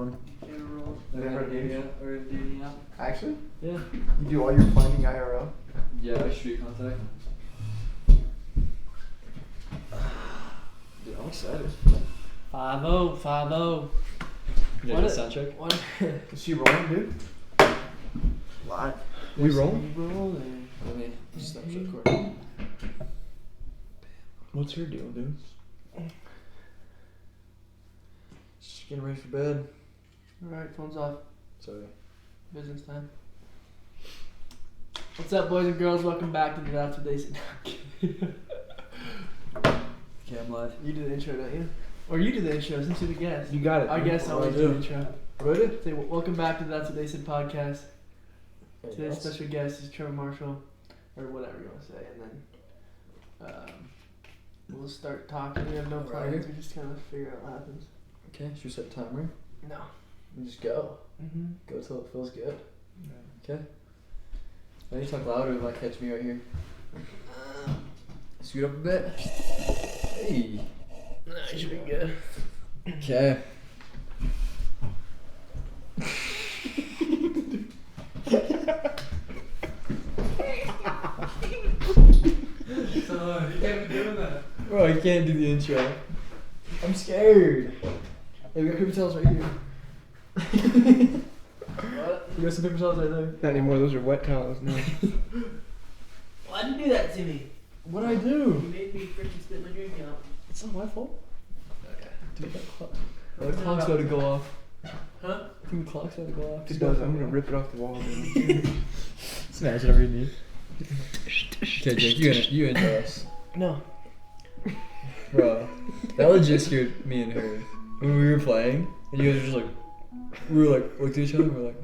Yeah. Actually? Yeah. You do all your finding IRL? Yeah, street contact. Dude, I'm excited. 5-0, 5-0. You What a a- sound check? Is she rolling, dude? Live. We rolling? Rolling. Let me just stop recording. What's her deal, dude? Just getting ready for bed. Alright, phone's off. Sorry. Business time. What's up, boys and girls? Welcome back to the That's What They Said. Okay, I'm live. You do the intro, don't you? Or you do the intro since you're the guest. You got it. Our guests always do the intro. Ready? Say, welcome back to the That's What They Said podcast. Anything Today's else? special guest is Trevor Marshall, or whatever you want to say, and then we'll start talking. We have no Right plans. here? We just kind of figure out what happens. Okay, should we set a timer? No. And just go. Mm-hmm. Go till it feels good. Okay. I need to talk louder. You might catch me right here. Scoot up a bit. Hey. That should be good. Okay. So you can't be doing that. Bro, I can't do the intro. I'm scared. Hey, we got paper towels right here. What? We got some paper towels right there. Not anymore, those are wet towels now. Why'd you do that to me? What'd I You do? made me freaking spit my drink out. It's not my fault. Okay. Dude, that clock. The clock's about to go off. Huh? I think the clock's about to go off. It does, I'm gonna rip it off the wall, dude. Smash it over your knee. Okay, Jake, you intro us. No. Bro, that legit scared me and her. When we were playing, and you guys were just like, we were like, looked at each other and we were like,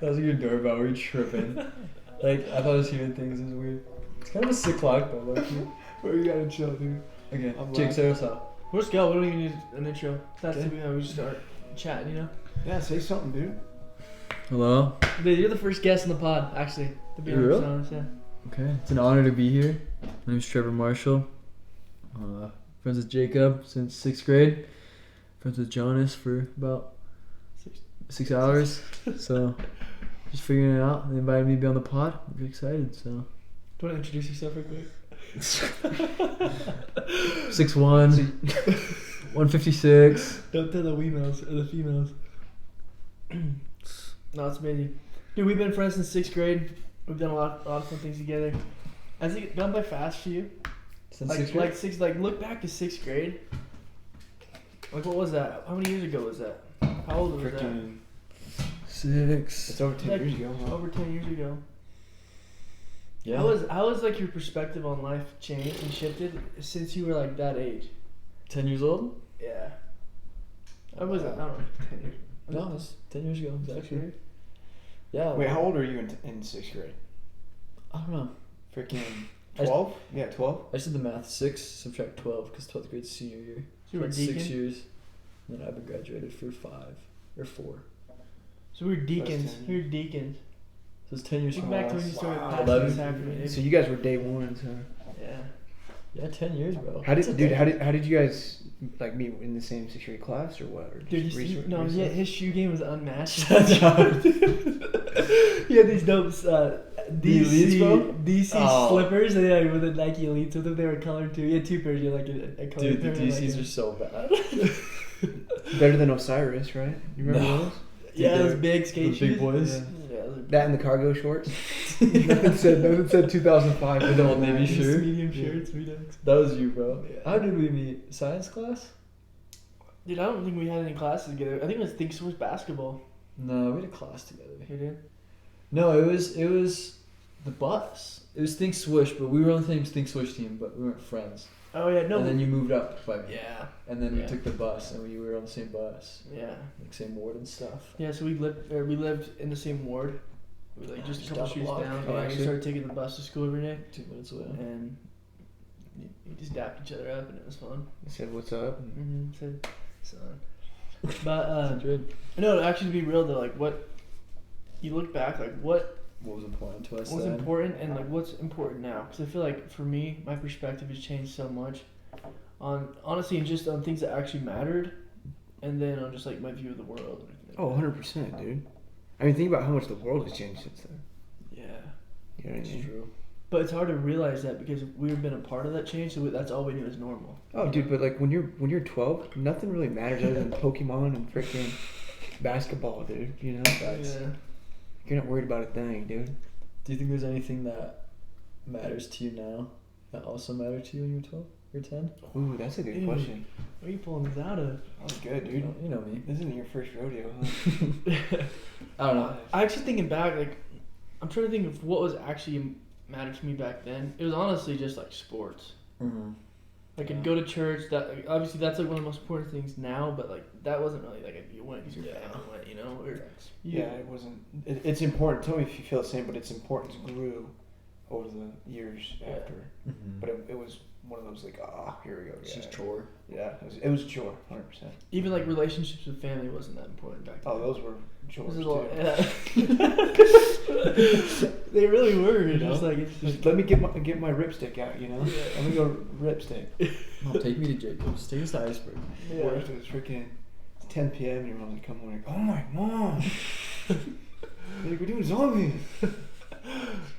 that was like your doorbell, we were tripping. Like, I thought I was hearing things, it was weird. It's kind of a sick clock though, like. Bro, you gotta chill, dude. Okay, I'm Jake, laughing. say what's up. We'll just go. We don't even need an intro. That's Okay. how we just start chatting, you know? Yeah, say something, dude. Hello. Dude, you're the first guest on the pod, actually. To be Really? honest, yeah. Okay, it's an honor to be here. My name's Trevor Marshall. Friends with Jacob since 6th grade. Friends with Jonas for about 6 hours. So, just figuring it out. They invited me to be on the pod. I'm pretty excited. So, Do you want to introduce yourself real quick? 6'1", 156. Don't tell the females or the females. No, it's amazing. Dude, we've been friends since 6th grade. We've done a lot of fun things together. Has it gone by fast for you? Since Like, 6th grade? look back to 6th grade. Like, what was that? How many years ago was that? How old was that? Freaking. 6. It's over 10 Like, years ago, huh? Over 10 years ago. Yeah. How has like your perspective on life changed and shifted since you were like that age? 10 years old? Yeah. I don't know. 10 years. No, it was 10 years ago. Sixth Exactly. grade? Yeah. Wait, how old are you in 6th grade? I don't know. Freaking I just- 12? Yeah, 12? I just did the math. 6 subtract 12 because 12th grade's senior year. So you were That's deacon? 6 years. And then I've been graduated for 5 or 4. So we were deacons. That's 10 We were deacons. So it's 10 years Think from back now. to when you started Wow. passing 11. the sacrament. So you guys were day ones, huh? Yeah. Yeah, 10 years, bro. How That's a did decade. how did you guys like meet in the same 6th grade class or what? Or Dude, just no, research? yeah, his shoe game was unmatched. Shut up. He had these dope The Elites, bro? DC Oh. slippers, and yeah, with the Nike Elites with them. They were colored too. He had 2 pairs. You had like a colored Dude, the pair and, DCs like, are so bad. Better than Osiris, right? You remember No. those? yeah, Dude, those big skate the big shoes. boys. Yeah, those are That and the cargo shorts. nothing said 2005. With the old Navy just shirt. medium Yeah. shirts, V-necks. That was you, bro. Yeah. How did we meet? Science class? Dude, I don't think we had any classes together. I think it was Think Source basketball. No, we had a class together. You did? No, it was the bus. It was Think Swish, but we were on the same Think Swish team, but we weren't friends. Oh yeah, no. And then you moved up by me. yeah, And then Yeah. we took the bus, and we were on the same bus, yeah, like same ward and stuff. yeah. So we lived in the same ward. We were like just a Just couple down the streets block. down. Oh, Yeah, we actually? started taking the bus to school every day, 2 minutes away. and we just dapped each other up, and it was fun. I said, "What's up?" Mm-hmm. Said, son. But Good. no, actually, to be real though, like what you look back, like what What was important to us was then? important and like what's important now, because I feel like for me, my perspective has changed so much on honestly and just on things that actually mattered and then on just like my view of the world. Oh, 100%, dude. I mean, think about how much the world has changed since then. Yeah, You know what I mean? true. but it's hard to realize that because we've been a part of that change, so that's all we knew is normal. Oh, dude, but like when you're 12, nothing really matters other than Pokemon and freaking basketball, dude. You know, Facts. Yeah. you're not worried about a thing, dude. Do you think there's anything that matters to you now that also mattered to you when you were 12 or 10? Ooh, that's a good Dude. question. Where are you pulling these out of? That was good, dude. You know me. This isn't your first rodeo, huh? I don't know. I actually thinking back, like, I'm trying to think of what was actually mattered to me back then. It was honestly just like sports. Mm-hmm. Like, I'd go to church. That like, obviously that's like one of the most important things now, but like that wasn't really like you went because your family went, you know. Or Yeah, it wasn't. It's important. Tell me if you feel the same, but its importance grew over the years after. Mm-hmm. But it was one of those like, here we go. It's Yeah, just chore. yeah, it was a chore, 100%. even like relationships with family wasn't that important back then. Oh, those were chores This is too. yeah. They really were. You It's know? just like it's Just let me get my ripstick out, you know. Yeah. Let me go ripstick. Mom, take me to Jacob's. Take us to Iceberg. yeah. Worst is freaking. It's 10 p.m. and your mom's like, come home. Like, oh my mom. Like, we're doing zombies.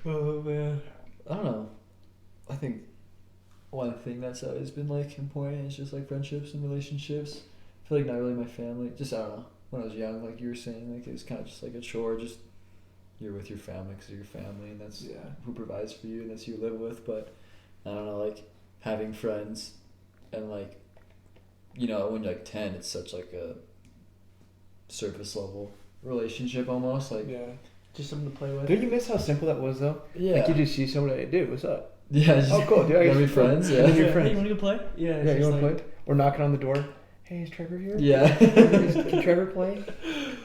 Oh man. I don't know. I think one thing that's always been like important is just like friendships and relationships. I feel like not really my family. Just I don't know. When I was young, like you were saying, like it was kind of just like a chore. Just you're with your family because you're your family, and that's who provides for you, and that's who you live with. But I don't know, like having friends, and like you know when you're like 10, it's such like a surface level relationship almost. Like Yeah. Just something to play with. Don't you miss how simple that was though? yeah, Like you just see somebody, dude, what's up? yeah. Just, Oh, cool, dude. I you wanna guess- be friends. And then Yeah. your friends. Hey, you want to go play? Yeah. Yeah, you want to play? Or knocking on the door. Hey, is Trevor here? Yeah. Can Trevor play?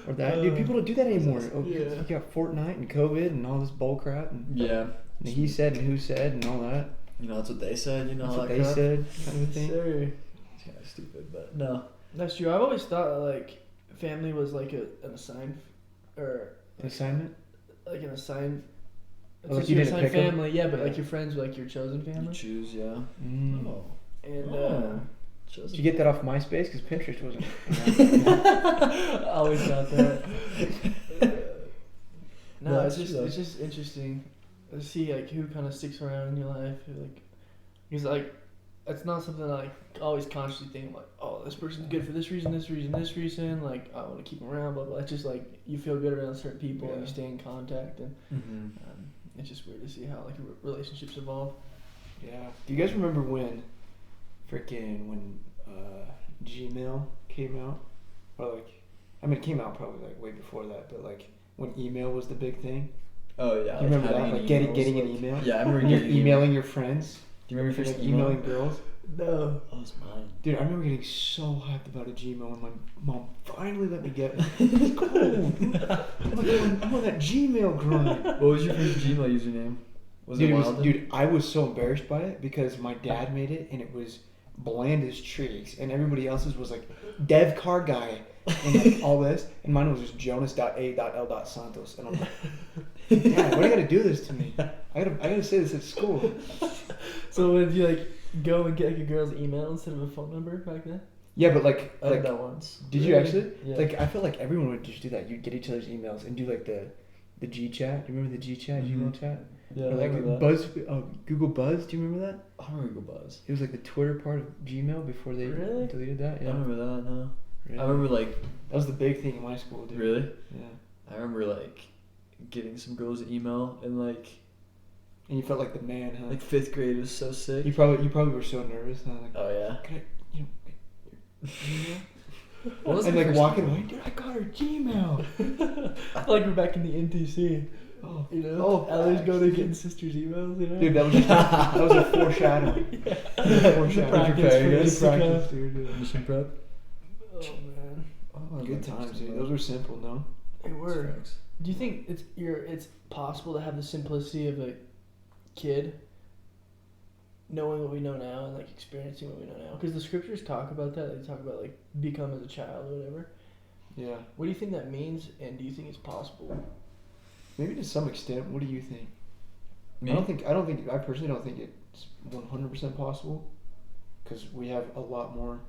Or that? Dude, people don't do that anymore. Oh, Yeah. You got Fortnite and COVID and all this bull crap and Yeah. the he said and who said and all that. You know, that's what they said. You know, That's what that they crap. said, kind of a thing. Sure. It's kind of stupid, but no. That's true. I've always thought that, like family was like an assigned, or An assignment? like an assigned. Oh, like It's you your didn't assigned pick 'em? family, yeah, but Yeah. like your friends were like your chosen You family. choose, yeah. Mm. Oh. And Did you get that off MySpace? Because Pinterest wasn't. I always thought that. No, No, it's it's just true, it's just interesting to see like who kind of sticks around in your life, who, like because like it's not something I like always consciously think like, oh, this person's good for this reason, this reason, this reason. Like I want to keep them around, blah blah. It's just like you feel good around certain people and you Yeah. stay in contact, and Mm-hmm. it's just weird to see how like relationships evolve. Yeah. Do you guys remember when Gmail came out? Or like, I mean, it came out probably like way before that, but like when email was the big thing. Oh yeah. Do you remember having that? an Like getting email was, an like- email. Yeah, I remember When you're getting emailing your friends. Do you remember your Like first email? emailing girls. No. Oh, it's mine. Dude, I remember getting so hyped about a Gmail when my mom finally let me get one. Cool. I'm on that Gmail grind. What was your first Gmail username? Was Dude, it it was, Wilden? dude, I was so embarrassed by it because my dad made it and it was bland as trees, and everybody else's was like dev car guy and like all this, and mine was just Jonas.A.L.Santos, and I'm like, Dad, why do you gotta do this to me? I gotta say this at school. So would you like go and get like a girl's email instead of a phone number back then? Yeah, but like, I did that once. did you Really? actually? Yeah. Like, I felt like everyone would just do that. You'd get each other's emails and do like the G chat. Do you remember the G chat, Mhm. Gmail chat? Yeah, Or I like remember that. Buzz, Google Buzz. Do you remember that? I don't remember Google Buzz. It was like the Twitter part of Gmail before they Really? deleted that. I Yeah, don't remember that, no. Really? I remember like, That was the big thing in my school, dude. really? Yeah. I remember like getting some girl's email in like And you felt like the man, huh? like 5th grade. It was so sick. you probably were so nervous, huh? Like, Oh yeah. can I, get your email? What was And my like first walking email? away, dude, I got her Gmail. I feel like we're back in the NTC. Oh, You know, Oh, Ellie's going to facts. get sister's emails. You know, dude, that was a foreshadowing. Foreshadowing. practice for Good this to come. practice, dude. Mission prep. Oh man, Oh, Good times, dude. Those were simple, no? they were. Do you think it's possible to have the simplicity of a kid knowing what we know now and like experiencing what we know now? Because the scriptures talk about that. They talk about like become as a child or whatever. Yeah. What do you think that means, and do you think it's possible? Maybe to some extent. What do you think? Me? I personally don't think it's 100% possible, because we have a lot more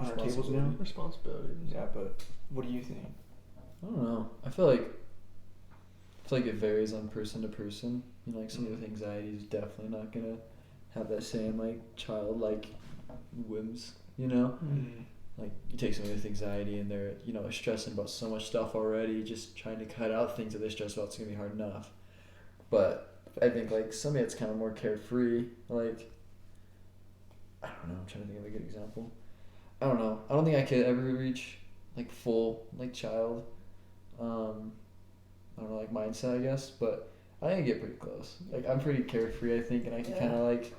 on our tables now. Responsibility. Yeah, but what do you think? I don't know. I feel like it varies on person to person. You know, like someone with anxiety is definitely not gonna have that same like childlike whims. You know, like you take someone with anxiety and they're stressing about so much stuff already, just trying to cut out things that they stress about. It's gonna be hard enough. But I think like somebody that's kind of more carefree, like I don't know. I'm trying to think of a good example. I don't know. I don't think I could ever reach like full like child. I don't know, like mindset, I guess, but I think I get pretty close. Like I'm pretty carefree, I think, and I can kind of like,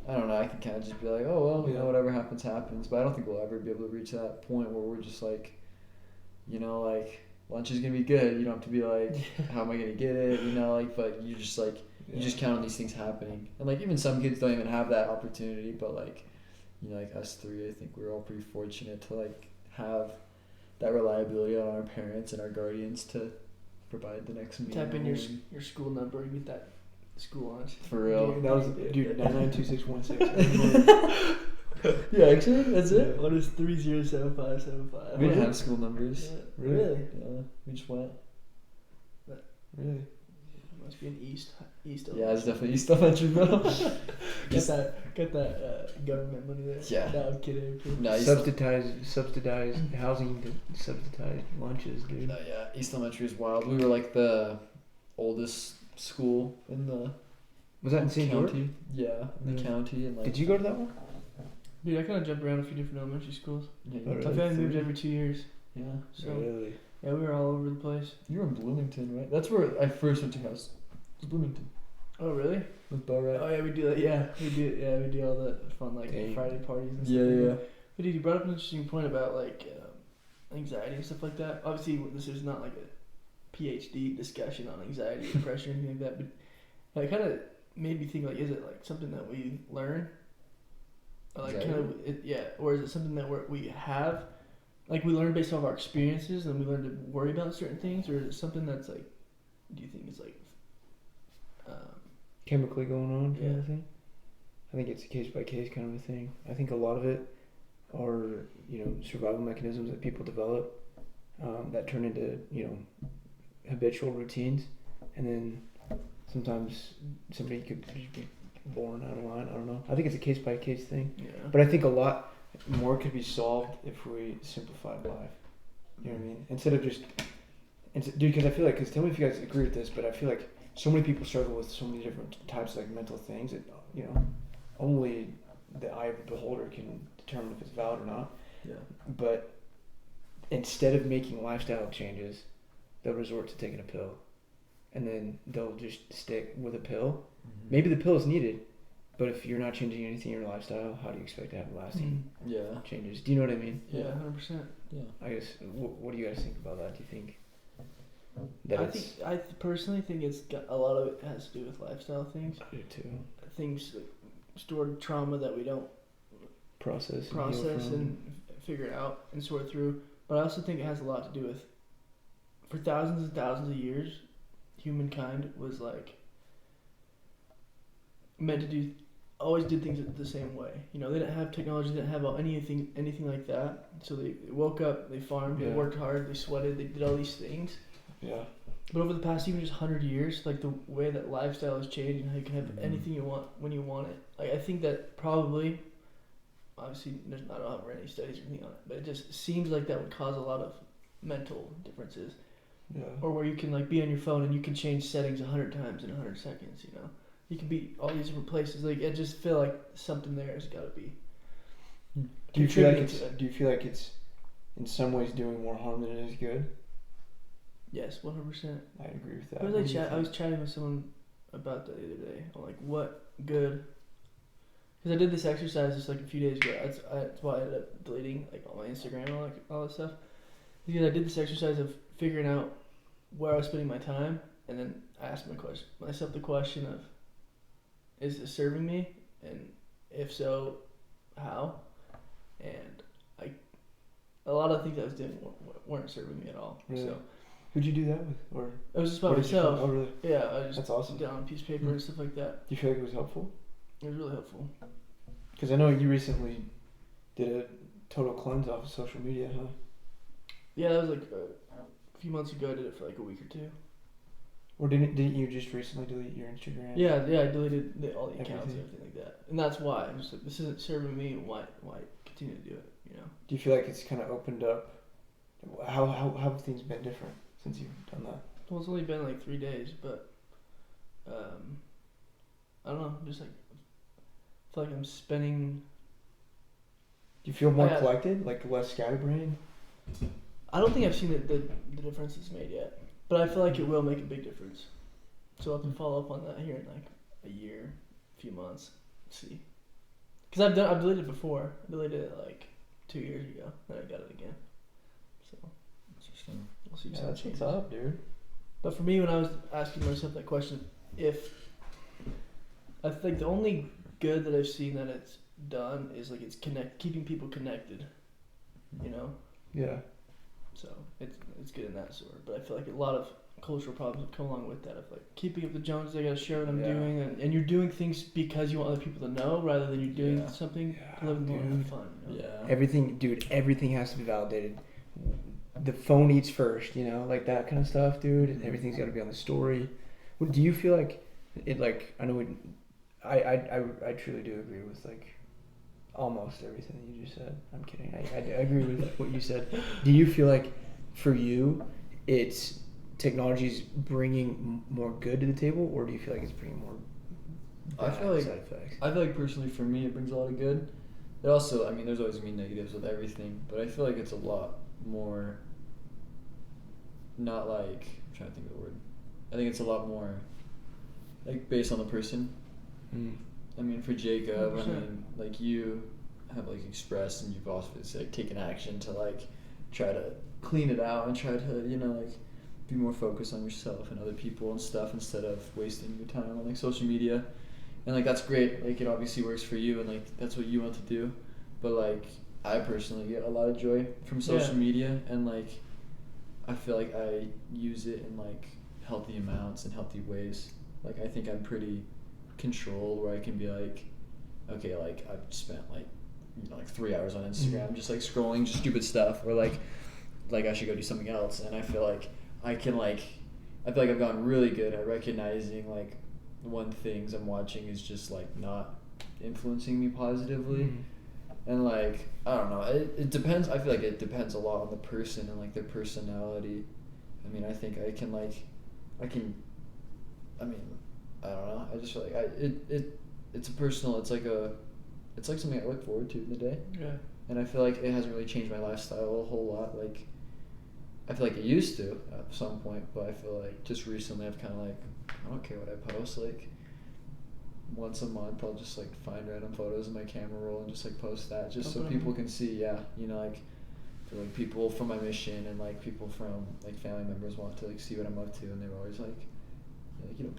I don't know, I can kind of just be like, oh well, you know, whatever happens, happens. But I don't think we'll ever be able to reach that point where we're just like, like lunch is gonna be good. You don't have to be like, how am I gonna get it? Like, but you just like, you just count on these things happening, and like even some kids don't even have that opportunity. But like, like us three, I think we're all pretty fortunate to like have that reliability on our parents and our guardians to provide the next meal. Tap in your school number and get that school lunch. For real. Dude, that was 992616. Yeah, actually, that's it. What is 307575? We didn't have school numbers. Yeah. Really? Yeah, we just went. Really? Must be an east. Yeah, it's definitely East Elementary, bro. Got that government money there. Yeah. No, I'm kidding. No, Subsidized housing to subsidized lunches, dude. No, yeah, East Elementary is wild. We were like the oldest school in the Was that in St. George? county. Yeah, in the county. And like, Did you go to that one? Dude, I kind of jumped around a few different elementary schools. Yeah, Oh, I really? feel like I moved every 2 years. yeah. So Really? yeah, we were all over the place. You were in Bloomington, right? That's where I first went to house. It was Bloomington Oh really? with Bo, right? Oh yeah, we do that. Yeah, we do all the fun like Dang. Friday parties and stuff. Yeah, like yeah. that. But dude, you brought up an interesting point about like anxiety and stuff like that. Obviously, this is not like a PhD discussion on anxiety, depression, or anything like that. But it kind of made me think like, is it like something that we learn? Or, like kind of or is it something that we have? Like we learn based off our experiences, and we learn to worry about certain things, or is it something that's like, do you think it's like, Chemically going on kind Yeah. of thing? I think it's a case by case kind of a thing. I think a lot of it are, survival mechanisms that people develop that turn into, habitual routines. And then sometimes somebody could just be born out of line. I don't know. I think it's a case by case thing. yeah? But I think a lot more could be solved if we simplified life. You know what I mean? Instead of just, dude, because I feel like, tell me if you guys agree with this, but I feel like so many people struggle with so many different types of like mental things that, only the eye of the beholder can determine if it's valid or not. Yeah. But instead of making lifestyle changes, they'll resort to taking a pill. And then they'll just stick with a pill. Mm-hmm. Maybe the pill is needed, but if you're not changing anything in your lifestyle, how do you expect to have lasting Yeah. changes? Do you know what I mean? Yeah, 100%. Yeah. I guess. What do you guys think about that? Do you think I personally think it's got a lot of it has to do with lifestyle things. I do too. Things like stored trauma that we don't Process and figure out and sort through. But I also think it has a lot to do with, for thousands and thousands of years, humankind was like meant to always did things the same way. They didn't have technology, they didn't have anything like that. So they woke up, they farmed, they worked hard, they sweated, they did all these things. Yeah. But over the past even just 100 years, like the way that lifestyle has changed and how you can have anything you want when you want it. Like I think that probably, obviously, I don't have any studies or anything on it, but it just seems like that would cause a lot of mental differences. Yeah. Or where you can like be on your phone and you can change settings 100 times in 100 seconds. You can be all these different places. Like I just feel like something there has got to be. Do you feel like it's in some ways doing more harm than it is good? Yes, 100%. I agree with that. I was chatting with someone about that the other day. I'm like, what good? Because I did this exercise just like a few days ago. That's why I ended up deleting like all my Instagram and all that stuff. Because I did this exercise of figuring out where I was spending my time, and then I asked myself the question of, is this serving me? And if so, how? And a lot of things I was doing weren't serving me at all. Really? So who'd you do that with? Or it was just by myself. Oh, really? Yeah, I just That's awesome. down on a piece of paper and stuff like that. Do you feel like it was helpful? It was really helpful. Because I know you recently did total cleanse off of social media, huh? Yeah, that was like a few months ago. I did it for like a week or two. Or didn't you just recently delete your Instagram? Yeah, I deleted all the accounts Everything. and everything like that, and that's why I'm just like, this isn't serving me. Why continue to do it? You know. Do you feel like it's kind of opened up? How have things been different since you've done that? Well, it's only been like 3 days, but I don't know. Just like I feel like I'm spending. Do you feel more Yeah. collected, like less scatterbrained? I don't think I've seen the difference it's made yet, but I feel like it will make a big difference. So I'll have to follow up on that here in like a year, a few months, see. Because I've deleted it before. I deleted it like 2 years ago, then I got it again. So Interesting. we'll see Yeah, how it that's changes. what's up, dude. But for me, when I was asking myself that question, I think the only good that I've seen that it's done is like it's keeping people connected, you know. Yeah. So it's good in that sort. But I feel like a lot of cultural problems have come along with that. Of like keeping up the Joneses, I gotta share what I'm Yeah. doing, and you're doing things because you want other people to know, rather than you're doing Yeah. something Yeah, to live in the moment and dude. have fun. You know? Yeah. Everything has to be validated. The phone eats first, you know, like that kind of stuff, dude. And everything's got to be on the story. Do you feel like it? Like I know, I truly do agree with like almost everything that you just said. I'm kidding. I agree with what you said. Do you feel like for you, it's technology's bringing more good to the table, or do you feel like it's bringing more I bad feel like- side effects? I feel like personally for me it brings a lot of good. It also, I mean, there's always gonna be negatives with everything, but I feel like it's a lot more. Not like I'm trying to think of the word. I think it's a lot more like based on the person. Mm. I mean, for Jacob, I 100%. mean, like you have like expressed and you've also like taken action to like try to clean it out and try to like be more focused on yourself and other people and stuff instead of wasting your time on like social media. And like that's great. Like it obviously works for you and like that's what you want to do. But like I personally get a lot of joy from social media and like I feel like I use it in like healthy amounts and healthy ways. Like I think I'm pretty controlled where I can be like, okay, like I've spent like like 3 hours on Instagram just like scrolling just stupid stuff or like I should go do something else. And I feel like I feel like I've gotten really good at recognizing like when things I'm watching is just like not influencing me positively. And like I don't know, it depends. I feel like it depends a lot on the person and like their personality. I mean, I think I can I mean, I don't know. I just feel like it's a personal. It's like something I look forward to in the day. Yeah. And I feel like it hasn't really changed my lifestyle a whole lot. Like I feel like it used to at some point, but I feel like just recently I've kind of like I don't care what I post. Like once a month I'll just like find random photos in my camera roll and just like post that just so people can see. Yeah, like for like people from my mission and like people from like family members want to like see what I'm up to and they're always like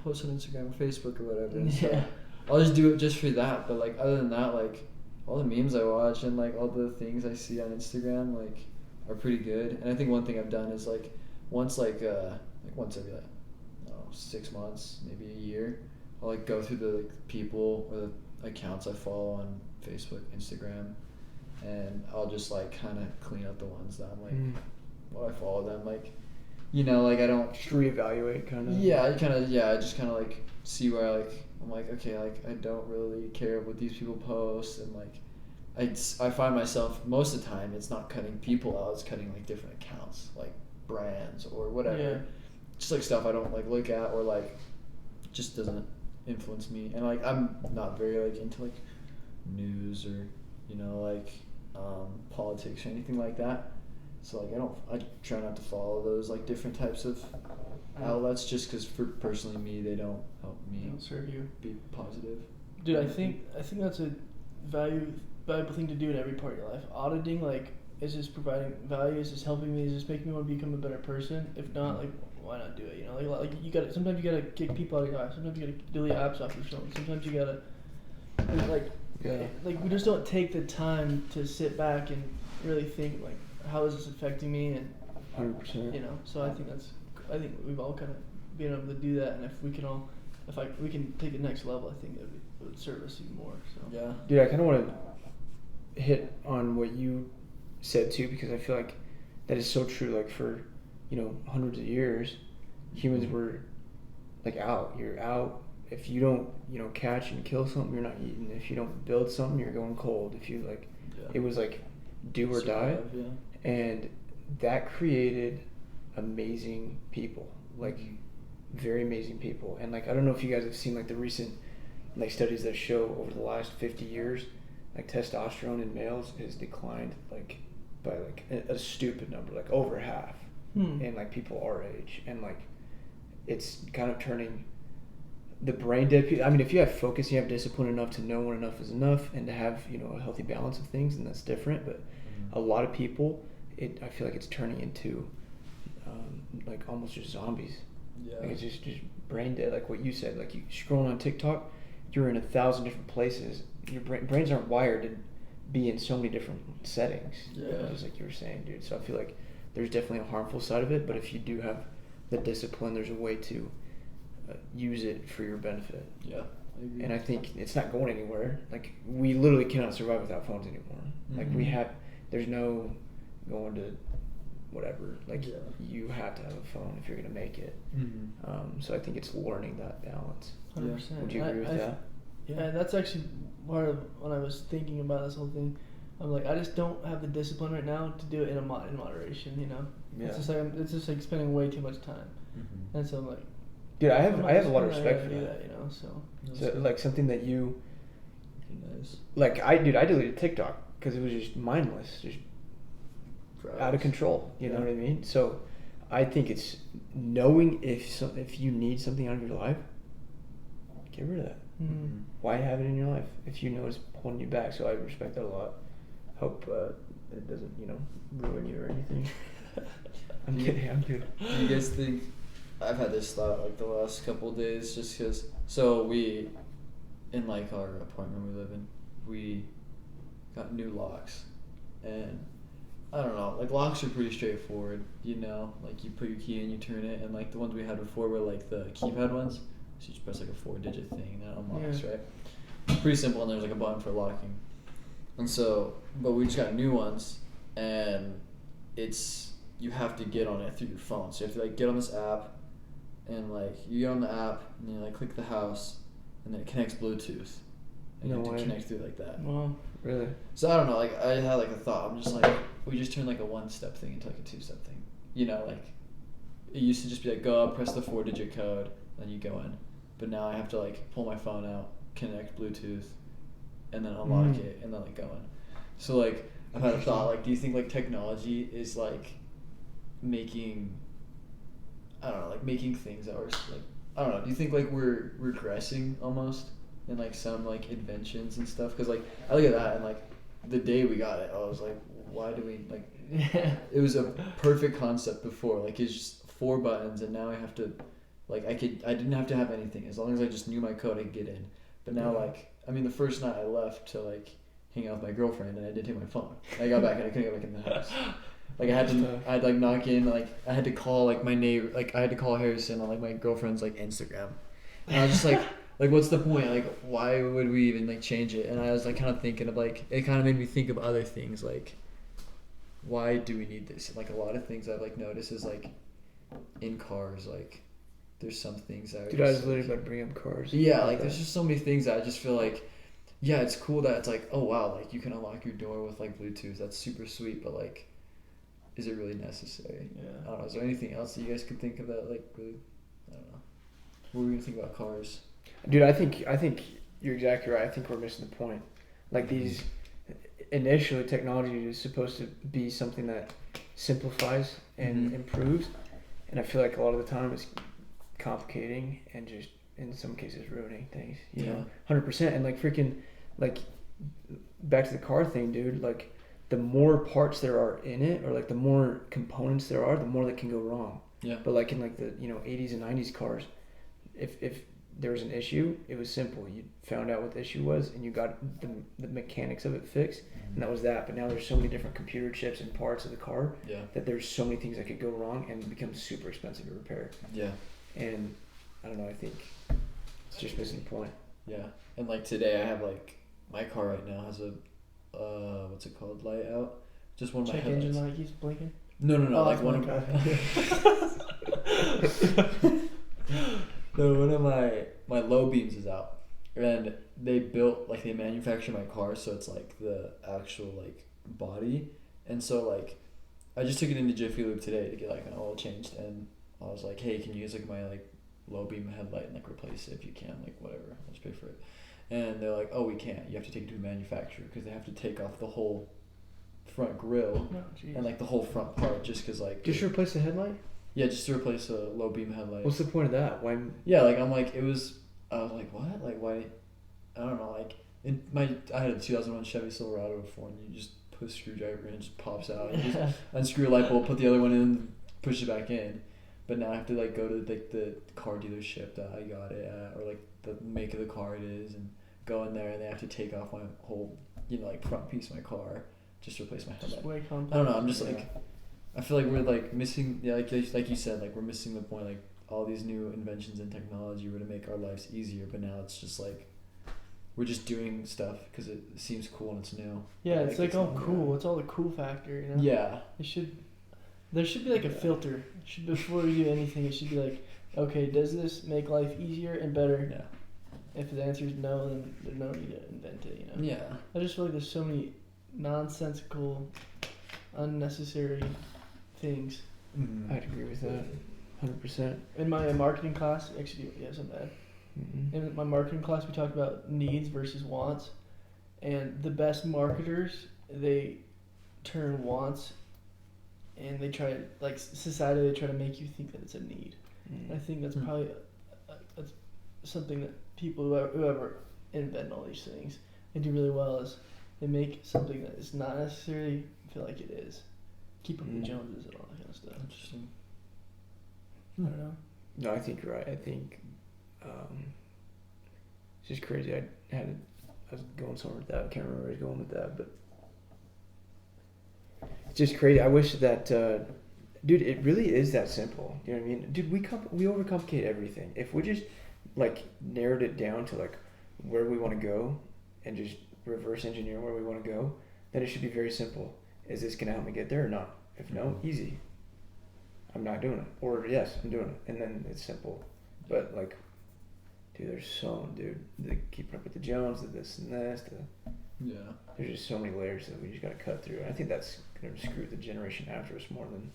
post on Instagram or Facebook or whatever. And so I'll just do it just for that. But like other than that, like all the memes I watch and like all the things I see on Instagram like are pretty good. And I think one thing I've done is like once every like I don't know 6 months, maybe a year, I'll like go through the like, people or the accounts I follow on Facebook, Instagram, and I'll just like kind of clean up the ones that I'm like, well, I follow them like, like I don't Just reevaluate, kind of. Yeah, I just kind of like see where I'm like okay, like I don't really care what these people post and like I find myself most of the time it's not cutting people out, it's cutting like different accounts like brands or whatever. Yeah. Just like stuff I don't like look at or like just doesn't influence me. And like I'm not very like into like news or like politics or anything like that. So like I try not to follow those like different types of outlets just because for personally me they don't help me They don't serve you. be positive. Dude, I think that's a valuable thing to do in every part of your life. Auditing, like, is this providing value? Is this helping me? Is this making me want to become a better person? If not, like, why not do it? Like you gotta. Sometimes you gotta kick people out of your life. Sometimes you gotta delete apps off your phone. Sometimes you gotta, like we just don't take the time to sit back and really think like, how is this affecting me? And 100%. So I think we've all kind of been able to do that, and if we can we can take it next level, I think it would serve us even more. So Yeah. Dude, I kind of want to hit on what you said too, because I feel like that is so true. Like for, hundreds of years, humans were like out. You're out. If you don't, catch and kill something, you're not eating. If you don't build something, you're going cold. If you it was like do or die. Yeah. And that created amazing people, like very amazing people. And like I don't know if you guys have seen like the recent like studies that show over the last 50 years, like testosterone in males has declined like by like a stupid number, like over half, in like people our age. And like it's kind of turning the brain dead people. I mean, if you have focus, you have discipline enough to know when enough is enough, and to have a healthy balance of things, and that's different. But a lot of people, I feel like it's turning into like almost just zombies. Yeah. Like it's just brain dead. Like what you said, like you scrolling on TikTok, you're in 1,000 different places. Your brains aren't wired to be in so many different settings. Yeah. Just like you were saying, dude. So I feel like there's definitely a harmful side of it, but if you do have the discipline, there's a way to use it for your benefit. Yeah. And I think it's not going anywhere. Like we literally cannot survive without phones anymore. Like there's no going to whatever. Like you have to have a phone if you're gonna make it. So I think it's learning that balance. 100%. Would you agree with that? Yeah, that's actually part of when I was thinking about this whole thing. I'm like, I just don't have the discipline right now to do it in moderation. Yeah. It's just like spending way too much time, and so I'm like, dude, I have a lot of respect for that. So like something that you, nice. like I deleted TikTok because it was just mindless, just out of control. You know what I mean? So I think it's knowing if you need something out of your life, get rid of that. Why have it in your life if you know it's holding you back? So I respect that a lot. Hope it doesn't ruin you or anything. I'm kidding. I'm good. Do you guys think? I've had this thought like the last couple of days, just because. So we, in like our apartment we live in, we got new locks, and I don't know, like locks are pretty straightforward, like you put your key in, you turn it, and like the ones we had before were like the keypad ones, so you just press like a 4-digit thing that unlocks, right? Pretty simple, and there's like a button for locking, and so, but we just got new ones, and you have to get on it through your phone, so you have to like get on this app. And like you get on the app and you like click the house, and then it connects Bluetooth, and you have to connect through like that. Wow. Really? So I don't know. Like I had like a thought. I'm just like, we just turned like a 1-step thing into like a 2-step thing. Like it used to just be like go up, press the 4-digit code, then you go in. But now I have to like pull my phone out, connect Bluetooth, and then unlock it, and then like go in. So like I've had a thought. Like, do you think like technology is like making things that are like, I don't know, do you think like we're regressing almost in like some like inventions and stuff? Because like I look at that and like the day we got it, I was like, why do we like it was a perfect concept before, like it's just 4 buttons, and now I have to like I didn't have to have anything, as long as I just knew my code I could get in. But now like I mean the first night I left to like hang out with my girlfriend, and I didn't take my phone. I got back and I couldn't get back in the house. Like I had to like knock in, like I had to call like my neighbor, like I had to call Harrison on like my girlfriend's like Instagram, and I was just like what's the point? Like why would we even like change it? And I was like kind of thinking of like, it kind of made me think of other things, like why do we need this? Like a lot of things I've like noticed is like in cars, like there's some things that dude, I was literally about to bring up cars. Yeah, like there's just so many things that I just feel like, yeah, it's cool that it's like, oh wow, like you can unlock your door with like Bluetooth, that's super sweet, but like, is it really necessary? Yeah. I don't know. Is there anything else that you guys could think of that like really? I don't know. What were we gonna think about cars? Dude, I think you're exactly right. I think we're missing the point. Like these, initially technology is supposed to be something that simplifies and improves, and I feel like a lot of the time it's complicating and just in some cases ruining things. You know, 100%. And like freaking, like back to the car thing, dude. Like, the more parts there are in it, or like the more components there are, the more that can go wrong. Yeah. But like in like the 80s and 90s cars, if there was an issue, it was simple. You found out what the issue was, and you got the mechanics of it fixed, and that was that. But now there's so many different computer chips and parts of the car that there's so many things that could go wrong, and it becomes super expensive to repair. Yeah. And I don't know. I think it's just missing the point. Yeah. And like today, I have like my car right now has a what's it called, light out, Just one of my Check headlights. engine light keeps blinking. No, Oh, like that's one my of car. no, one of my low beams is out, and they manufacture my car, so it's like the actual like body, and so like I just took it into Jiffy Lube today to get like an oil changed, and I was like, hey, can you use like my like low beam headlight and like replace it if you can, like whatever, I'll just pay for it. And they're like, oh, we can't. You have to take it to a manufacturer because they have to take off the whole front grille and like the whole front part just because like Just replace the headlight? yeah, just to replace a low beam headlight. What's the point of that? Why? Yeah, like I was like, what? Like why? I don't know. Like I had a 2001 Chevy Silverado before, and you just put a screwdriver in, it just pops out. And you just unscrew a light bulb, put the other one in, push it back in. But now I have to like go to like the car dealership that I got it at, or like the make of the car it is, and go in there, and they have to take off my whole like front piece of my car just to replace my headlight. Just way complex. I don't know. I'm just like, I feel like we're like missing. Yeah, like you said, like we're missing the point. Like all these new inventions and technology were to make our lives easier, but now it's just like we're just doing stuff because it seems cool and it's new. Yeah, it's like all not- cool. It's all the cool factor, you know. Yeah. There should be like a filter. Before we do anything, it should be like, okay, does this make life easier and better? Yeah. If the answer is no, then there's no need to invent it, you know. Yeah. I just feel like there's so many nonsensical, unnecessary things. I'd agree with that, 100%. In my marketing class, actually, yeah, some bad. In my marketing class, we talked about needs versus wants, and the best marketers, they turn wants, and they try to, like society, they try to make you think that it's a need. And I think that's probably that's something that people whoever invent all these things, they do really well is they make something that is not necessarily feel like it is. Keep up with the Joneses and all that kind of stuff. Interesting. I don't know. No, I think you're right. I think it's just crazy. I was going somewhere with that. I can't remember where I was going with that, but it's just crazy. I wish that, dude, it really is that simple. You know what I mean? Dude, we overcomplicate everything. If we just like narrowed it down to like where we want to go and just reverse engineer where we want to go, then it should be very simple. Is this gonna help me get there or not? If no, easy. I'm not doing it. Or yes, I'm doing it. And then it's simple. But like, dude, they keep up with the Jones, the this and this, Yeah. there's just so many layers that we just gotta cut through. And I think that's gonna screw the generation after us more than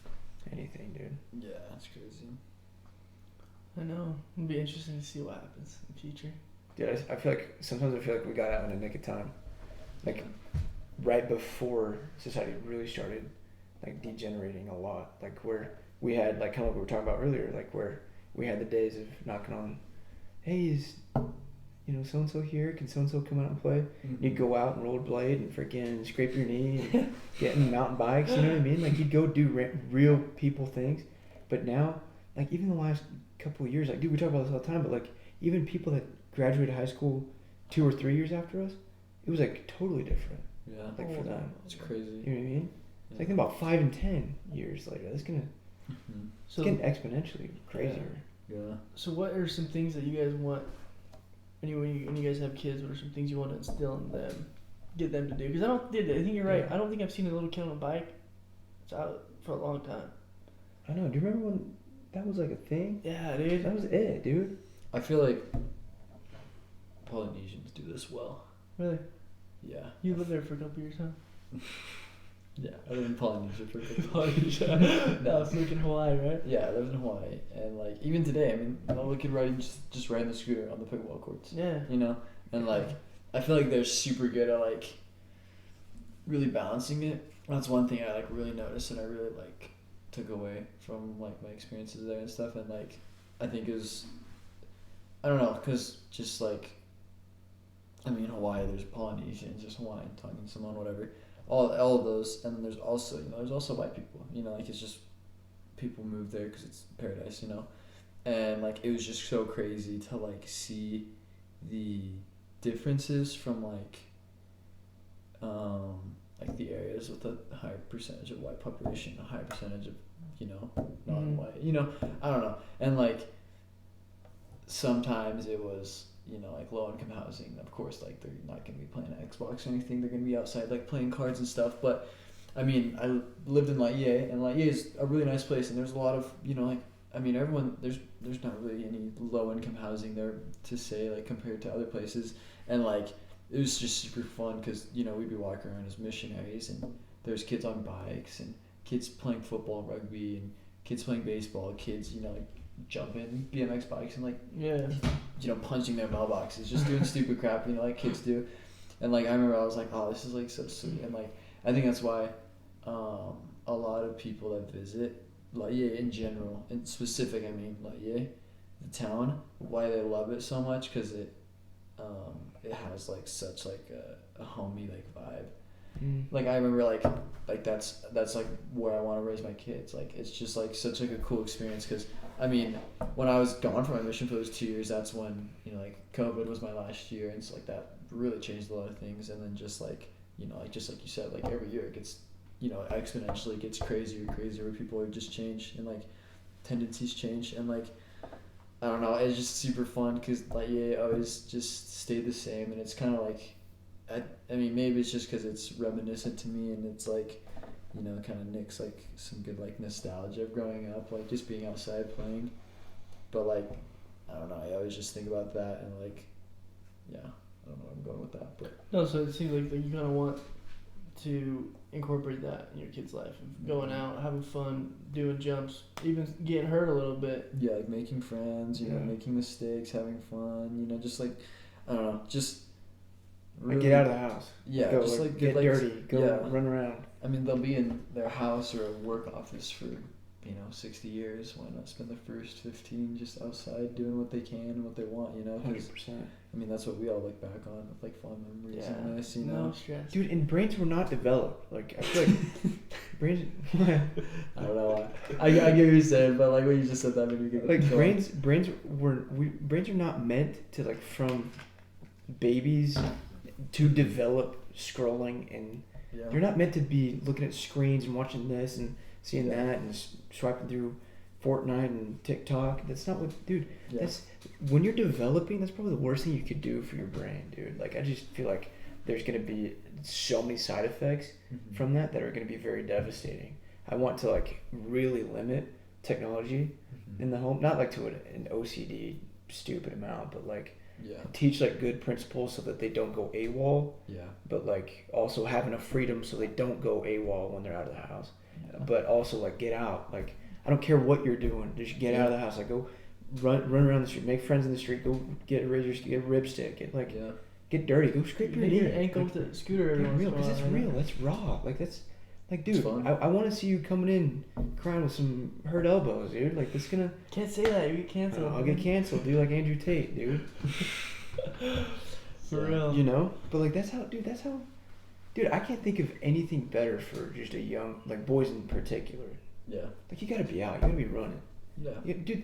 anything, dude. Yeah, that's crazy. I know. It'll be interesting to see what happens in the future. Dude, I feel like sometimes we got out in the nick of time. Like right before society really started like degenerating a lot. Like where we had like kind of what we were talking about earlier, like where we had the days of knocking on, hey, is so and so here? Can so and so come out and play? Mm-hmm. You'd go out and rollerblade and freaking scrape your knee and get in mountain bikes. You know what I mean? Like you'd go do real people things. But now, like even the last couple of years, like dude, we talk about this all the time. But like even people that graduated high school 2 or 3 years after us, it was like totally different. Yeah. Like for them, It's crazy. you know what I mean? Yeah. It's like about 5 and 10 years later, it's So getting exponentially crazier. Yeah. So what are some things that you guys want when you guys have kids? What are some things you want to instill in them, get them to do? Because I think you're right. Yeah. I don't think I've seen a little kid on a bike. It's out for a long time. I know. Do you remember when that was like a thing? Yeah, dude. That was it, dude. I feel like Polynesians do this well. Really? Yeah. You lived there for a couple years, huh? Yeah, I lived in Polynesia for a couple of Polynesia. No, it's like in Hawaii, right? Yeah, I lived in Hawaii, and like even today, I mean, a little kid riding just riding the scooter on the pickleball courts. Yeah. And like I feel like they're super good at like really balancing it. That's one thing I like really noticed, and I really like took away from like my experiences there and stuff. And like I think is I don't know, cause just like I mean Hawaii, there's Polynesians, there's Hawaiian, Tongan, Samoan, whatever. All of those, and then there's also white people, like it's just people move there because it's paradise, and like it was just so crazy to like see the differences from like the areas with a higher percentage of white population, a higher percentage of non-white, I don't know, and like sometimes it was like low income housing, of course, like they're not going to be playing Xbox or anything, they're going to be outside like playing cards and stuff, but I mean, I lived in Laie, and Laie is a really nice place, and there's a lot of, everyone, there's not really any low income housing there to say, like, compared to other places, and, like, it was just super fun, because, we'd be walking around as missionaries, and there's kids on bikes, and kids playing football, rugby, and kids playing baseball, kids, like, jumping BMX bikes, and, like, punching their mailboxes, just doing stupid crap, like kids do, and, like, I remember I was like, oh, this is, like, so sweet, and, like, I think that's why a lot of people that visit Laie in general, in specific, Laie, the town, why they love it so much, because it has like such like a homey like vibe. Like I remember like that's like where I want to raise my kids. Like it's just like such like a cool experience, because when I was gone from my mission for those 2 years, that's when like COVID was my last year, and so like that really changed a lot of things, and then just like just like you said, like every year it gets exponentially gets crazier where people just change, and like tendencies change, and like I don't know, it's just super fun, because like always just stayed the same, and it's kind of like I mean maybe it's just because it's reminiscent to me, and it's like kind of nicks like some good like nostalgia of growing up, like just being outside playing, but like I don't know, I always just think about that, and like I don't know where I'm going with that, but no, so it seems like you kind of want to incorporate that in your kid's life, of going out, having fun, doing jumps, even getting hurt a little bit. Yeah, like making friends, making mistakes, having fun, just like, I don't know, just really, like get out of the house. Yeah, go, just like get dirty, go run around. I mean, they'll be in their house or a work office for 60 years. Why not spend the first 15 just outside doing what they can and what they want, 100%. I mean, that's what we all look back on with like fond memories. Yeah, and nice, no stress. Dude, and brains were not developed. Like I feel like brains. I don't know why. I get what you're saying, but like when you just said that, made me get like brains are not meant to like from babies to develop scrolling, and you're not meant to be looking at screens and watching this and seeing that and swiping through Fortnite and TikTok. That's not what, dude. Yeah. That's when you're developing. That's probably the worst thing you could do for your brain, dude. Like I just feel like there's gonna be so many side effects from that are gonna be very devastating. I want to like really limit technology in the home, not like to an OCD stupid amount, but like teach like good principles so that they don't go AWOL. Yeah. But like also have enough freedom so they don't go AWOL when they're out of the house. Yeah. But also like get out, like. I don't care what you're doing. Just get out of the house. Like go run around the street, make friends in the street. Go get a razor, get a ripstick. Get dirty. Go scrape your knee. Ankle with the scooter. Get real, because it's real. That's raw. Like that's like, dude. I want to see you coming in crying with some hurt elbows, dude. Like that's gonna. Can't say that. You get canceled. I'll get canceled, dude. Like Andrew Tate, dude. For real. But like that's how. Dude, I can't think of anything better for just a young, like boys in particular. Yeah. Like, you gotta be out. You gotta be running. Yeah. Dude,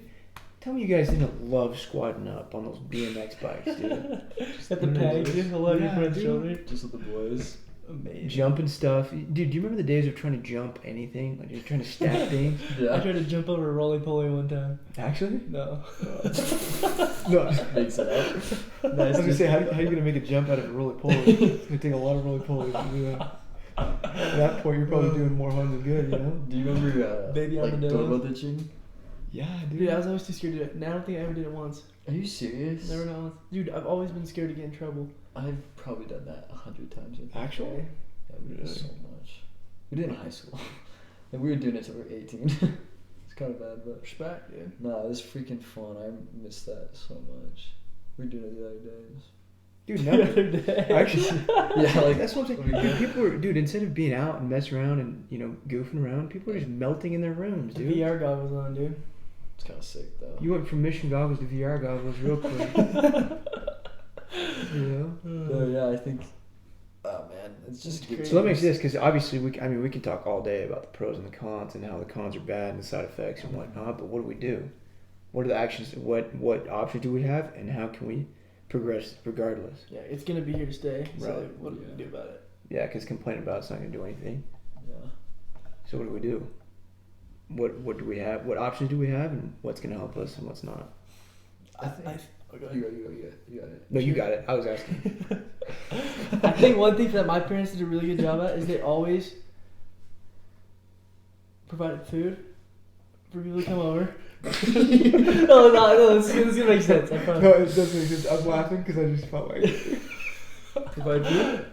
tell me you guys didn't love squatting up on those BMX bikes, dude. At the pegs, I love your friend's shoulder. Just with the boys. Amazing. Jumping stuff. Dude, do you remember the days of trying to jump anything? Like, you're trying to stack things? Yeah. I tried to jump over a roly poly one time. Actually? No. No. Makes it up. Nice. I was gonna say, how are you gonna make a jump out of a roly poly? It's gonna take a lot of roly polies to do that. At that point, you're probably doing more harm than good, Do you remember Baby like doorbell ditching? Yeah, dude. Dude, I was always too scared to do it. Now I don't think I ever did it once. Are you serious? Never not once. Dude, I've always been scared to get in trouble. I've probably done that 100 times. Actually? Yeah, we did it so much. We did it in high school. And we were doing it till we were 18. It's kind of bad, but... Respect, dude. Nah, it was freaking fun. I miss that so much. We were doing it the other days. Dude, no. The other day. Actually, yeah, like that's what I'm saying. People were, dude, instead of being out and messing around and goofing around, people were just melting in their rooms, dude. VR goggles on, dude. It's kind of sick though. You went from mission goggles to VR goggles real quick. Yeah, I think. Oh man, it's just good. So let me ask you this, because obviously we can talk all day about the pros and the cons and how the cons are bad and the side effects and whatnot. But what do we do? What are the actions? What options do we have, and how can we progress regardless? Yeah, it's gonna be here to stay. So right. what do we do about it? Yeah, because complaining about it's not gonna do anything. Yeah. So what do we do? What do we have? What options do we have, and what's gonna help us and what's not? I think. You got it. No, you got it. I was asking. I think one thing that my parents did a really good job at is they always provided food for people to come over. no, this is gonna make sense. I promise. No, it doesn't make sense. I'm laughing because I just felt like Provide food?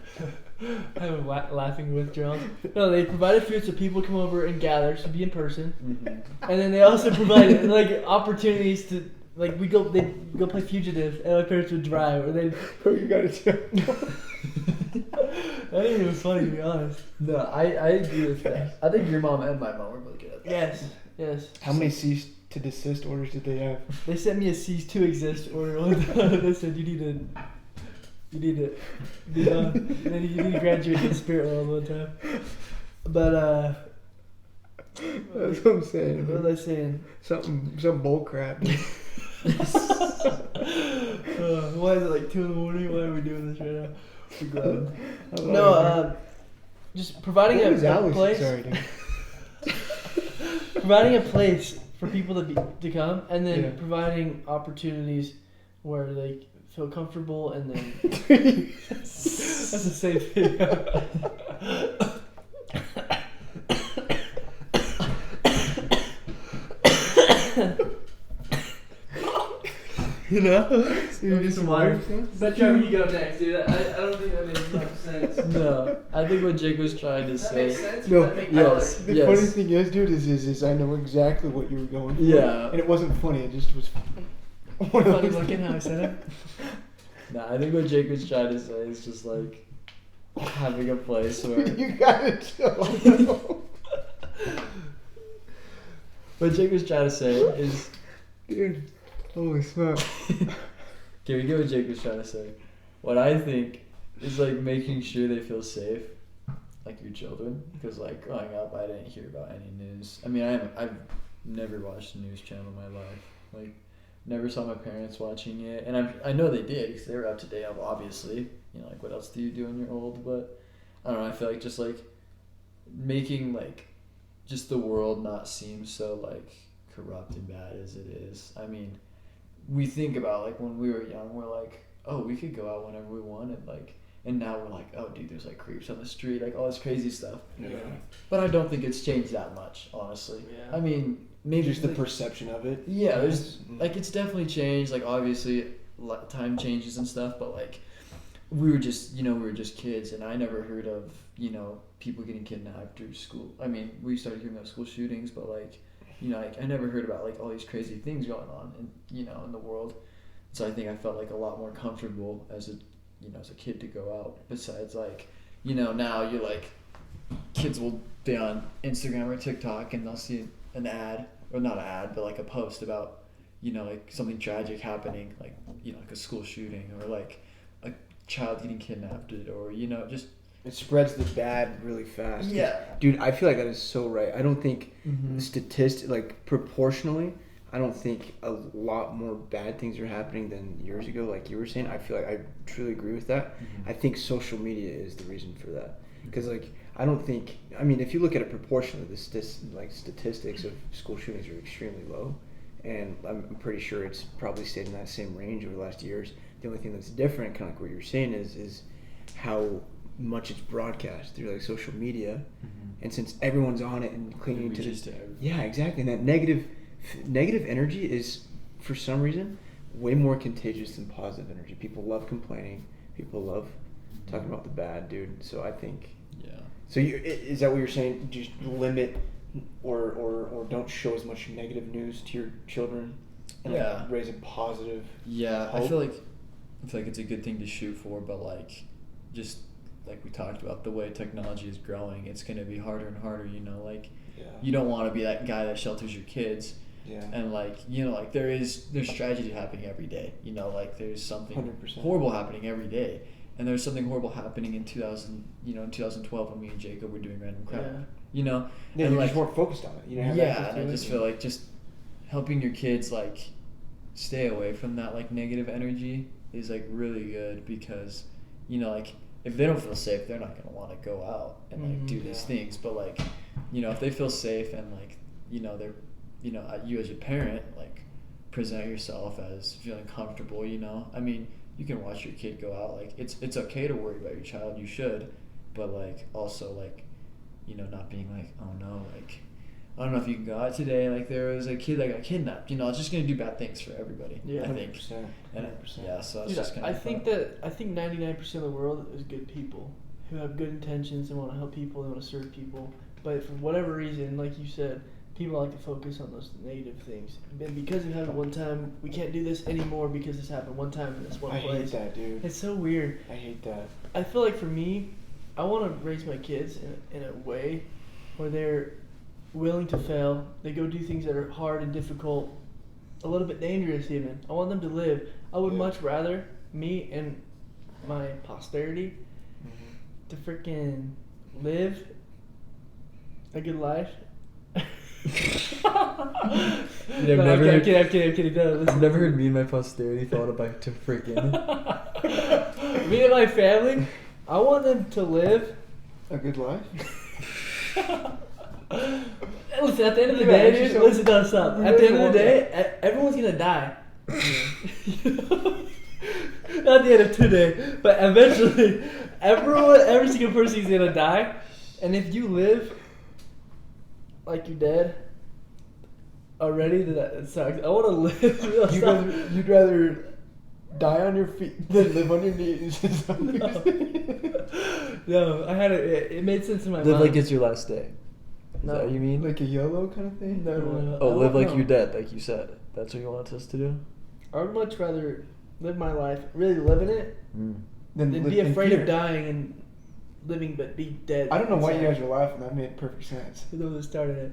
I'm laughing withdrawals. No, they provided food so people come over and gather, so be in person. Mm-hmm. And then they also provided like opportunities to like they go play fugitive, and my parents would drive, or they. you got it. I think it was funny to be honest. No, I agree with that. I think your mom and my mom were really good at that. Yes. How many cease to desist orders did they have? They sent me a cease to exist order one time. They said you need to be done. And then you need to graduate in spirit world one time. But That's what I'm saying. what was I saying? Some bull crap. Why is it like 2 in the morning? Why are we doing this right now? We're glad. I'm No, like, just providing what a was Alex? place. Sorry, dude. Providing a place for people to come, and then Yeah. providing opportunities where they feel comfortable, and then that's the same thing. You know? Some water? But Trevor, you go next, dude. I don't think that makes much sense. No, I think what Jake was trying to That say. makes sense. No, That makes yes. The Yes. funny thing is, dude, is I know exactly what you were going for. Yeah. And it wasn't funny. It just was one Funny looking how I said it. Nah, I think what Jake was trying to say is just like having a place where. You gotta chill. What Jake was trying to say is. Dude, holy smoke. Okay, we get what Jake was trying to say. What I think is like making sure they feel safe, like your children, because like growing up, I didn't hear about any news. I mean, I've never watched a news channel in my life. Like, never saw my parents watching it, and I know they did because they were up to date. Obviously, you know, like what else do you do when you're old? But I don't know. I feel like just like making like just the world not seem so like corrupt and bad as it is. I mean, we think about like when we were young, we're like, oh, we could go out whenever we wanted, like, and now we're like, oh, dude, there's like creeps on the street, like all this crazy stuff. Yeah. But I don't think it's changed that much, honestly. Yeah. I mean, maybe Just the like, perception of it. yeah, there's Yes. like it's definitely changed. Like obviously, time changes and stuff, but like we were just kids, and I never heard of people getting kidnapped or school. I mean, we started hearing about school shootings, but like. Like I never heard about like all these crazy things going on in the world. So I think I felt like a lot more comfortable as a kid to go out. Besides like, now you're like, kids will be on Instagram or TikTok and they'll see an ad, or not an ad, but like a post about, like something tragic happening, like, like a school shooting or like a child getting kidnapped or, just. It spreads the bad really fast. Yeah. Dude, I feel like that is so right. I don't think Mm-hmm. like proportionally, I don't think a lot more bad things are happening than years ago, like you were saying. I feel like I truly agree with that. Mm-hmm. I think social media is the reason for that. Because like I don't think, I mean, if you look at it proportionally, the statistics of school shootings are extremely low, and I'm pretty sure it's probably stayed in that same range over the last years. The only thing that's different, kind of like what you're saying, is how much it's broadcast through like social media, and since everyone's on it and clinging to yeah, exactly, and that negative energy is for some reason way more contagious than positive energy. People love complaining, people love talking about the bad, dude. So I think so is that what you're saying? Just limit or don't show as much negative news to your children and like raise a positive hope? I feel like it's a good thing to shoot for, but like just like we talked about, the way technology is growing, it's going to be harder and harder, like you don't want to be that guy that shelters your kids. Yeah. And like, like there's tragedy happening every day, like there's something 100%. horrible happening every day. And there's something horrible happening in 2012 when me and Jacob were doing random crap, Yeah, and you like, just weren't focused on it. You didn't have access and to I it. just feel like just helping your kids like stay away from that like negative energy is like really good, because like if they don't feel safe, they're not gonna want to go out and like do these things. But like if they feel safe and like they're you as a parent like present yourself as feeling comfortable. I mean, you can watch your kid go out. Like it's okay to worry about your child. You should, but like also like not being like, oh no, like I don't know if you can go out today. Like there was a kid that got kidnapped. You know, it's just gonna do bad things for everybody. Yeah, I think. 100%. And 100%. yeah, so it's Dude, just kind of. I think 99% of the world is good people who have good intentions and want to help people, they want to serve people. But for whatever reason, like you said, people like to focus on those negative things. And because it happened one time, we can't do this anymore because this happened one time in this one I place. hate that, dude. It's so weird. I hate that. I feel like for me, I want to raise my kids in a way where they're willing to fail. They go do things that are hard and difficult, a little bit dangerous even. I want them to live. I would Yeah. much rather me and my posterity to freaking live a good life. I've No, never I'm heard- kidding. No, I've listen. never heard me and my posterity thought about to freaking. Me and my family, I want them to live. A good life? Listen, at the end of the Yeah, day, actually, dude, so- listen, no, stop. we At the really end of want the day, everyone's gonna die. Not the end of today, but eventually, every single person is gonna die. And if you live like you're dead already, then that sucks. I want to live. You'd rather die on your feet than live on your knees. No, I had it made sense in my Live mind. like it's your last day. Is No. that what you mean? Like a YOLO kind of thing? No. Oh, I live want- like no. you're dead, like you said. That's what you want us to do? I would much rather live my life, really living it, Mm. than live be in afraid fear. of dying and living but be dead. I don't know why you inside. guys are laughing. That made perfect sense. I know that started it.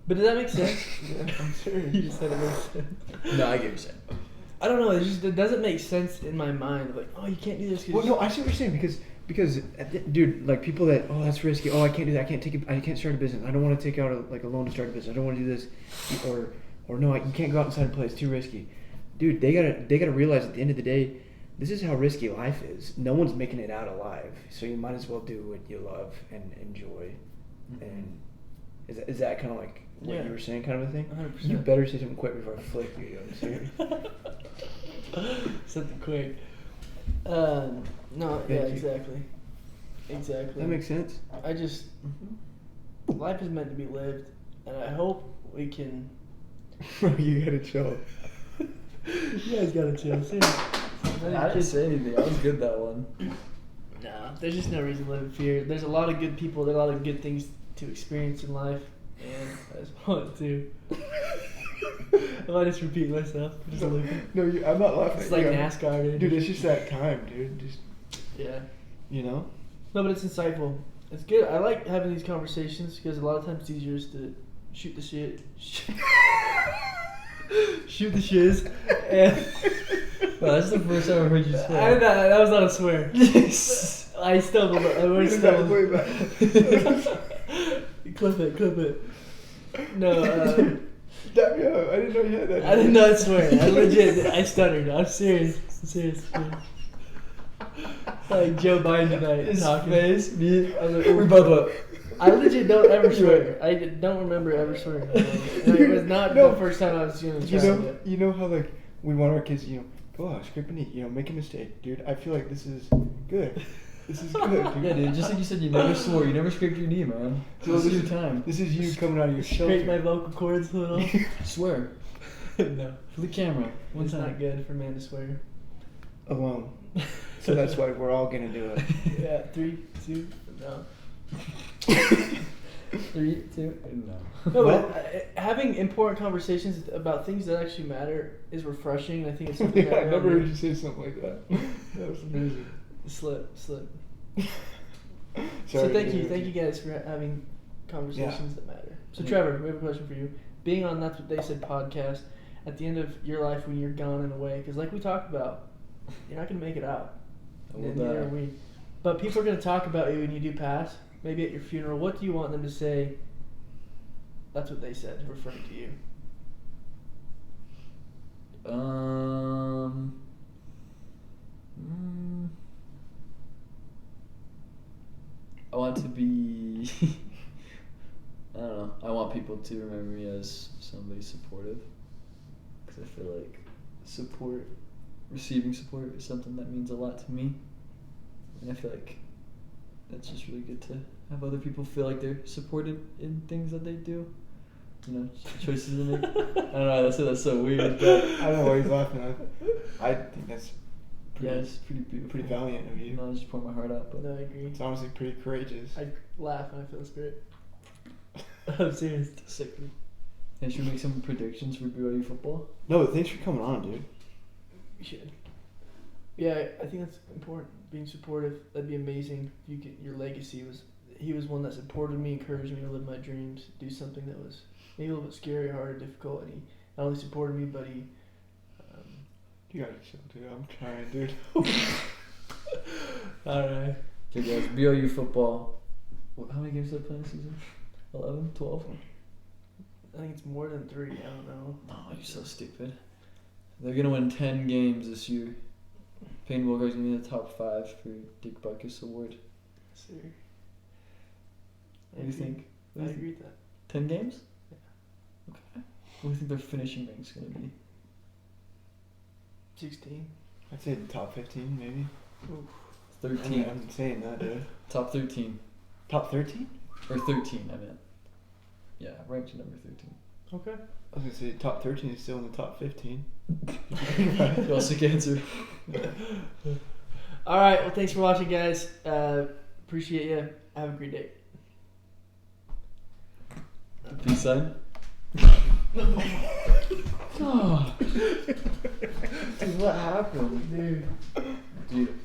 But does that make sense? Yeah, I'm serious. You just said it makes sense. No, I get what you're saying. I don't know. It doesn't make sense in my mind. Like, oh, you can't do this. 'Cause Well, no, I see what you're saying because dude, like people that that's risky. Oh, I can't do that. I can't take it. I can't start a business. I don't want to take out a loan to start a business. I don't want to do this, or no, you can't go out inside and play. It's too risky. Dude, they gotta realize at the end of the day, this is how risky life is. No one's making it out alive, so you might as well do what you love and enjoy. And is that kind of like what Yeah. you were saying, kind of a thing? 100%. You better say something quick before I flick you. I'm serious. Something quick. No, yeah, Thank you. exactly. That makes sense. I just life is meant to be lived, and I hope we can. Bro, you gotta chill. You guys gotta chill. Seriously. I didn't say anything. I was good that one. No, there's just no reason to live in fear. There's a lot of good people. There's a lot of good things to experience in life, and I just want to. I might just repeat myself. Just living. No, I'm not laughing. It's at like you. NASCAR, Dude, it's just that time, dude. Just, Yeah. you know? No, but it's insightful. It's good. I like having these conversations because a lot of times it's easier just to shoot the shit. Shoot the shiz. And Well, that's the first time I heard you swear. I, that was not a swear. Yes. I stumbled. I Way already back, stumbled. way back. Clip it. No, Damn, yo, I didn't know you had that. I did not swear. I legit, I stuttered. I'm serious. Like Joe Biden tonight His talking. face, me, I was like, we both went. I legit don't ever swear. I don't remember ever swearing. And it was not No. the first time I was going to try it. You know how like we want our kids, go out, scrape a knee, make a mistake, dude. I feel like this is good. This is good, dude. Yeah, dude, just like you said, you never swore. You never scraped your knee, man. So This is this your time. This is you coming out of your shelter. Scrape my vocal cords a little. Swear. No. For the camera. One It's time. not good for man to swear. Alone. So that's why we're all gonna do it. Yeah, 3, 2, no. 3, 2, no. No, Well- but having important conversations about things that actually matter is refreshing. I think it's something I that never heard you say something like that. That was amazing. Slip. Sorry So to thank you interrupt guys for having conversations that matter. So Trevor, we have a question for you. Being on That's What They Said podcast, at the end of your life when you're gone and away, because like we talked about, you're not gonna make it out. I will And neither die. are we. But people are gonna talk about you when you do pass. Maybe at your funeral. What do you want them to say? That's what they said, referring to you. I want to be. I don't know. I want people to remember me as somebody supportive. Because I feel like receiving support is something that means a lot to me. And I feel like that's just really good to have other people feel like they're supported in things that they do. choices to make. I don't know. That's so weird. But I don't know why he's laughing. I think that's yeah, it's pretty beautiful. pretty valiant of you. I just pour my heart out. But No, I agree. It's honestly pretty courageous. I laugh when I feel the spirit. I'm serious. sick. Hey, should we make some predictions for BYU football? No, but thanks for coming on, dude. You should. Yeah, I think that's important. Being supportive, that'd be amazing. You get your legacy was. He was one that supported me, encouraged me to live my dreams, do something that was maybe a little bit scary, hard, or difficult. And he not only supported me, but he. You gotta chill, dude. I'm trying, dude. Alright. Okay, guys. BYU football. How many games did they play this season? 11? 12? I think it's more than 3. I don't know. Oh, you're so stupid. They're gonna win 10 games this year. Payne Wilgar's gonna be in the top 5 for Dick Butkus Award. Sir. What do you think? I agree with that. 10 games? Yeah. Okay. What do you think their finishing rank's gonna be? 16. I'd say the top 15, maybe. Oof. 13. I'm saying that, dude. Top 13. Top 13? Or 13, I meant. Yeah, ranked number 13. Okay. I was gonna say top 13 is still in the top 15. You also can answer. Alright, well, thanks for watching, guys. Appreciate you. Have a great day. Peace sign. Oh. Dude, what happened? Dude. Dude.